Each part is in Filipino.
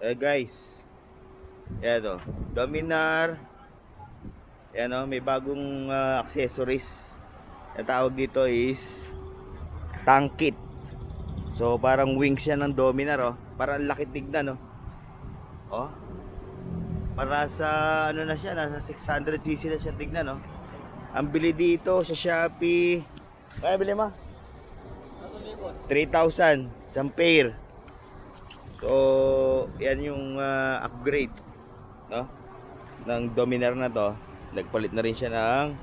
Guys, yan o, Dominar. Yan o, may bagong accessories. Ang tawag dito is tank kit. So parang wings siya ng Dominar oh. Parang laki tignan oh. Oh. Para sa ano na siya, nasa 600cc na siya tignan oh. Ang bili dito sa Shopee, kaya bili mo? 3,000 isang pair. So yan yung upgrade no ng Dominar na to. Nagpalit na rin siya ng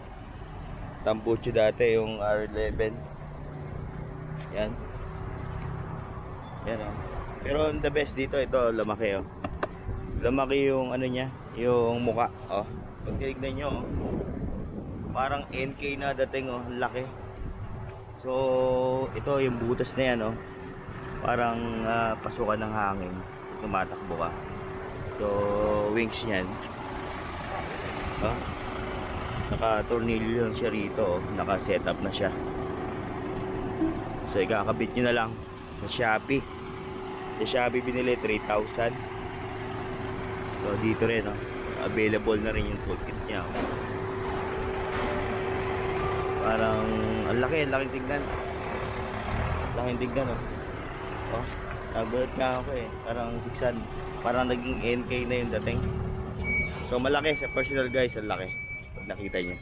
Tambucho dati, yung R11. Yan. Yan oh. Pero the best dito, ito lumaki oh. Lumaki yung ano niya, yung muka oh. Pag tinignan nyo oh, parang NK na dating oh, laki. So ito yung butas na yan oh, parang pasukan ng hangin, tumatakbo ka. So wings niyan oh, naka-tornilyo siya rito oh. Naka-setup na siya. So ikakabit nyo na lang sa Shopee. Sa Shopee binili 3,000. So dito rin oh, available na rin yung toolkit niya oh. Parang ang laki, laking tignan. Laking tignan oh. Oh, nagulat nga ako eh. Parang 600, parang naging NK na yung dating. So malaki sa personal guys, ang laki pag nakita nyo.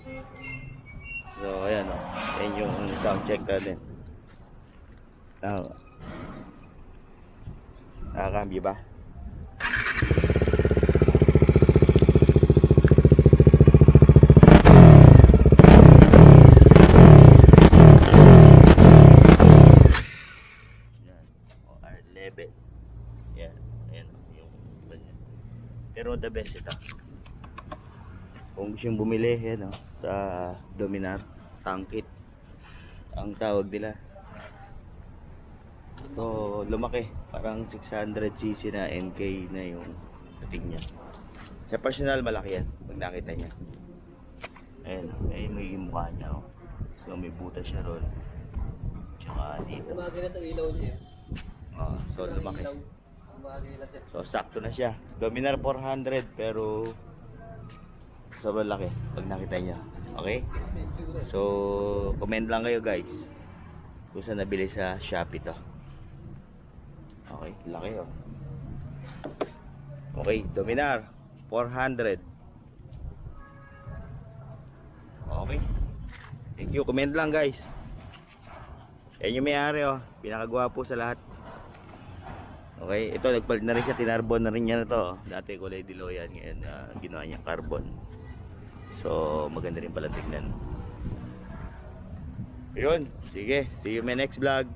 So ayan oh, ayan yung sound check natin. Nakakambyo ba? R11. Yan, ayan yung iba niya. Pero the best ito. Kung gusto yung bumili yan oh, sa Dominar tank kit ang tawag nila. So lumaki, parang 600cc na NK na yung dating niya. Sa personal malaki yan pag nakita niya. Ayan, ay may mukha niya oh. So may butas siya ron. Tsaka dito. Lumaki sa ilaw niya. Oh, so lumaki. So sakto na siya. Dominar 400 pero sobrang laki pag nakita niya. Okay? So comment lang kayo guys kung saan nabili sa Shopee to. Okay, laki oh. Okay, Dominar 400. Okay. Thank you. Comment lang guys. Yan yung may-ari oh. Pinakagwapo sa lahat. Okay, ito nagpalit na rin siya, tinarbon na rin niya na to. Dati kulay dilaw yan, ngayon ginawa niya carbon. So maganda rin pala tignan. Yun, sige, see you in my next vlog.